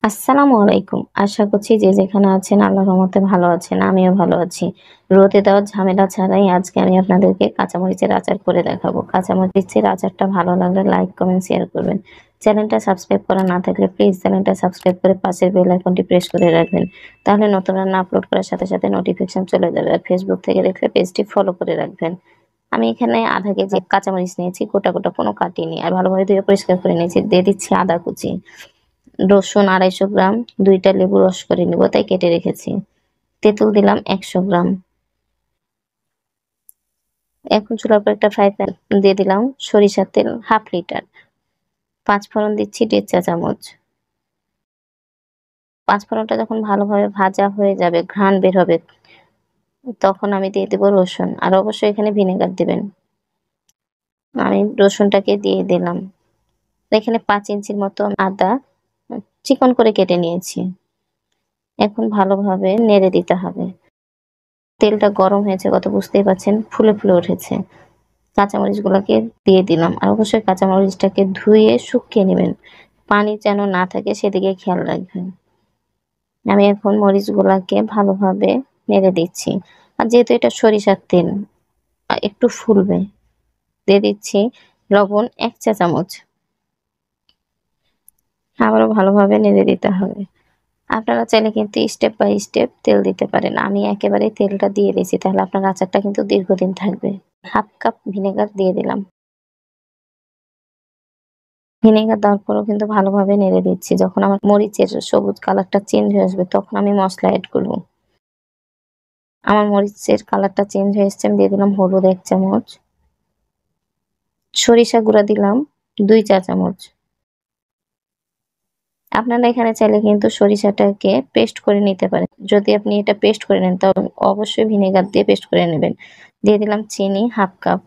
আসসালামু আলাইকুম। আশা করছি যে যেখানে আছেন আল্লাহর রহমতে ভালো আছেন। আমিও ভালো আছি। রোদে দেওয়া ঝামেলা ছাড়াই আজকে আমি আপনাদেরকে কাঁচামরিচের আচার করে দেখাবো। কাঁচামরিচের আচারটা ভালো লাগলে লাইক, কমেন্ট, শেয়ার করবেন। চ্যানেলটা সাবস্ক্রাইব করা না থাকলে প্লিজ চ্যানেলটা সাবস্ক্রাইব করে পাশের বেল আইকনটি প্রেস করে রাখবেন। তাহলে নতুন রান্না আপলোড করার সাথে সাথে নোটিফিকেশন চলে যাবে। আর ফেসবুক থেকে দেখলে পেজটি ফলো করে রাখবেন। আমি এখানে আধা কেজি কাঁচামরিচ নিয়েছি, গোটা কোনো কাটিনি। আর ভালোভাবে ধুয়ে পরিষ্কার করে নিয়েছি। দিয়ে দিচ্ছি আদা কুচি। রসুন 250 গ্রাম, 2টা লেবু রস করে নিব তাই কেটে রেখেছি। তেঁতুল দিলাম 100 গ্রাম। এখন চুলার উপর একটা ফ্রাই প্যান দিয়ে দিলাম সরিষার তেল 1/2 লিটার। 5 ফোড়ন দিচ্ছি 1.5 চা চামচ। 5 ফোড়নটা যখন ভালোভাবে ভাজা হয়ে যাবে, ঘ্রাণ বের হবে, তখন আমি দিয়ে দেব রসুন। আর অবশ্যই এখানে ভিনেগার দিবেন। আমি রসুনটাকে দিয়ে দিলাম। এখানে 5 ইঞ্চির মতো আদা চিকন করে কেটে নিয়েছি। এখন ভালোভাবে নেড়ে দিতে হবে। তেলটা গরম হয়েছে কত বুঝতেই পারছেন, ফুলে উঠেছে। কাঁচামরিচগুলোকে দিয়ে দিলাম। আর অবশ্যই কাঁচামরিচটাকে ধুয়ে শুকিয়ে নেবেন। পানি যেন না থাকে সেদিকে খেয়াল রাখবেন। আমি এখন মরিচগুলাকে ভালোভাবে নেড়ে দিচ্ছি। আর যেহেতু এটা সরিষার তেল একটু ফুলবে, দিয়ে দিচ্ছি লবণ 1 চা চামচ। আবারও ভালোভাবে নেড়ে দিতে হবে। আপনারা চাইলে কিন্তু স্টেপ বাই স্টেপ তেল দিতে পারেন। আমি একেবারেই তেলটা দিয়ে দিয়েছি, তাহলে আপনার আচারটা কিন্তু দীর্ঘদিন থাকবে। 1/2 কাপ ভিনেগার দিয়ে দিলাম। ভিনেগার দেওয়ার পরেও কিন্তু ভালোভাবে নেড়ে দিচ্ছি। যখন আমার মরিচের সবুজ কালারটা চেঞ্জ হয়ে আসবে তখন আমি মসলা এড করব। আমার মরিচের কালারটা চেঞ্জ হয়ে এসছে, আমি দিয়ে দিলাম হলুদ 1 চামচ। সরিষা গুঁড়া দিলাম 2 চা চামচ। আপনারা এখানে চাইলে কিন্তু সরিষাটাকে পেস্ট করে নিতে পারেন। যদি আপনি এটা পেস্ট করে নেন তাহলে অবশ্যই ভিনেগার দিয়ে পেস্ট করে নেবেন। দিয়ে দিলাম চিনি 1/2 কাপ।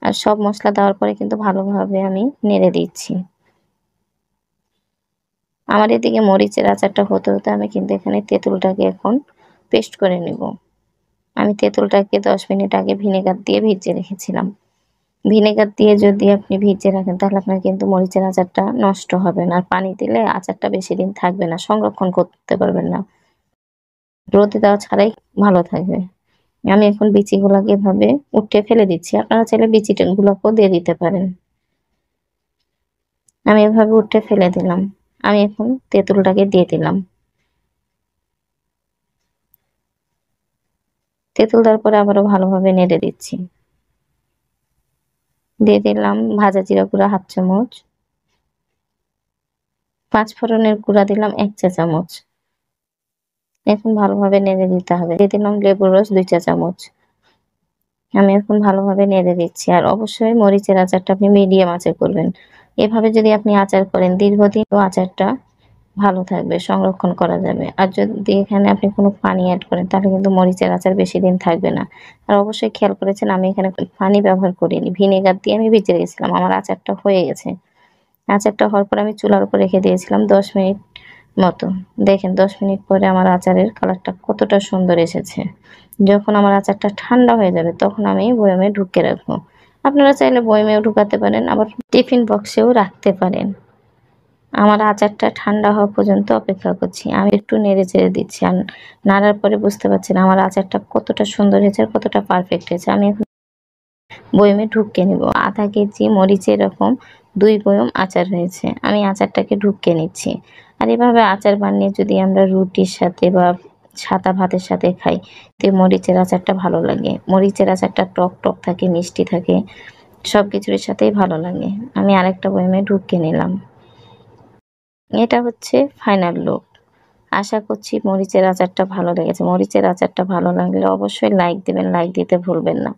আর সব মসলা দেওয়ার পরে কিন্তু ভালোভাবে আমি নেড়ে দিচ্ছি। আমার এদিকে মরিচের আচারটা হতে আমি কিন্তু এখানে তেঁতুলটাকে এখন পেস্ট করে নেব। আমি তেঁতুলটাকে 10 মিনিট আগে ভিনেগার দিয়ে ভিজিয়ে রেখেছিলাম। ভিনেগার দিয়ে যদি আপনি ভিজিয়ে রাখেন তাহলে আপনার কিন্তু মরিচের আচারটা নষ্ট হবে না। আর পানি দিলে আচারটা বেশিদিন থাকবে না, সংরক্ষণ করতে পারবেন না। রোদে দেওয়া ছাড়াই ভালো থাকবে। আমি এখন বিচিগুলাকে এভাবে উঠিয়ে ফেলে দিচ্ছি। আপনারা চাইলে গুলাকেও দিয়ে দিতে পারেন। আমি এভাবে উঠিয়ে ফেলে দিলাম। আমি এখন তেঁতুলটাকে দিয়ে দিলাম। তেঁতুল দেওয়ার পরে আবারও ভালোভাবে নেড়ে দিচ্ছি। দিয়ে দিলাম ভাজা জিরা গুঁড়া 1/2 চামচ। 5 ফোড়নের গুঁড়া দিলাম 1 চা চামচ। এখন ভালোভাবে নেড়ে দিতে হবে। দিয়ে দিলাম লেবুর রস 2 চা চামচ। আমি এখন ভালোভাবে নেড়ে দিচ্ছি। আর অবশ্যই মরিচের আচারটা আপনি মিডিয়াম আঁচে করবেন। এভাবে যদি আপনি আচার করেন দীর্ঘদিন আচারটা ভালো থাকবে, সংরক্ষণ করা যাবে। আর যদি এখানে আপনি কোনো পানি এড করেন তাহলে কিন্তু মরিচের আচার বেশিদিন থাকবে না। আর অবশ্যই খেয়াল করেছেন আমি এখানে পানি ব্যবহার করিনি। ভিনেগার দিয়ে আমি ভিজিয়ে রেখেছিলাম। আমার আচারটা হয়ে গেছে। আচারটা হওয়ার পর আমি চুলার উপর রেখে দিয়েছিলাম 10 মিনিট মতো। দেখেন 10 মিনিট পরে আমার আচারের কালারটা কতটা সুন্দর এসেছে। যখন আমার আচারটা ঠান্ডা হয়ে যাবে তখন আমি বয়ামে ঢুকিয়ে রাখবো। আপনারা চাইলে বয়ামেও ঢুকাতে পারেন, আবার টিফিন বক্সেও রাখতে পারেন। আমার আচারটা ঠান্ডা হওয়া পর্যন্ত অপেক্ষা করছি। আমি একটু নেড়ে চেড়ে দিচ্ছি। আর নাড়ার পরে বুঝতে পারছেন আমার আচারটা কতটা সুন্দর হয়েছে আর কতটা পারফেক্ট হয়েছে। আমি এখন বয়ামে ঢুকিয়ে নিব। আধা কেজি মরিচে এরকম 2 বয়াম আচার হয়েছে। আমি আচারটাকে ঢুকিয়ে নিচ্ছি। আর এভাবে আচার বানিয়ে যদি আমরা রুটির সাথে বা সাদা ভাতের সাথে খাই তো মরিচের আচারটা ভালো লাগে। মরিচের আচারটা টক থাকে, মিষ্টি থাকে, সবকিছুর সাথেই ভালো লাগে। আমি আরেকটা বয়ামে ঢুকিয়ে নিলাম। এটা হচ্ছে ফাইনাল লুক। আশা করছি মরিচের আচারটা ভালো লেগেছে। মরিচের আচারটা ভালো লাগলে অবশ্যই লাইক দিবেন, লাইক দিতে ভুলবেন না।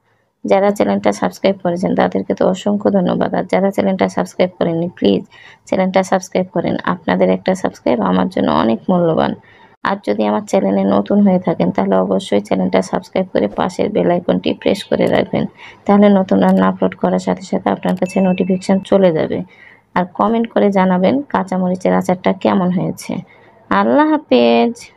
যারা চ্যানেলটা সাবস্ক্রাইব করেছেন তাদেরকে তো অসংখ্য ধন্যবাদ। আর যারা চ্যানেলটা সাবস্ক্রাইব করেননি প্লিজ চ্যানেলটা সাবস্ক্রাইব করেন। আপনাদের একটা সাবস্ক্রাইব আমার জন্য অনেক মূল্যবান। আর যদি আমার চ্যানেলে নতুন হয়ে থাকেন তাহলে অবশ্যই চ্যানেলটা সাবস্ক্রাইব করে পাশের বেল আইকনটি প্রেস করে রাখবেন। তাহলে নতুন রান্না আপলোড করার সাথে আপনার কাছে নোটিফিকেশন চলে যাবে। আর কমেন্ট করে জানাবেন কাঁচামরিচের আচারটা কেমন হয়েছে। আল্লাহ হাফেজ।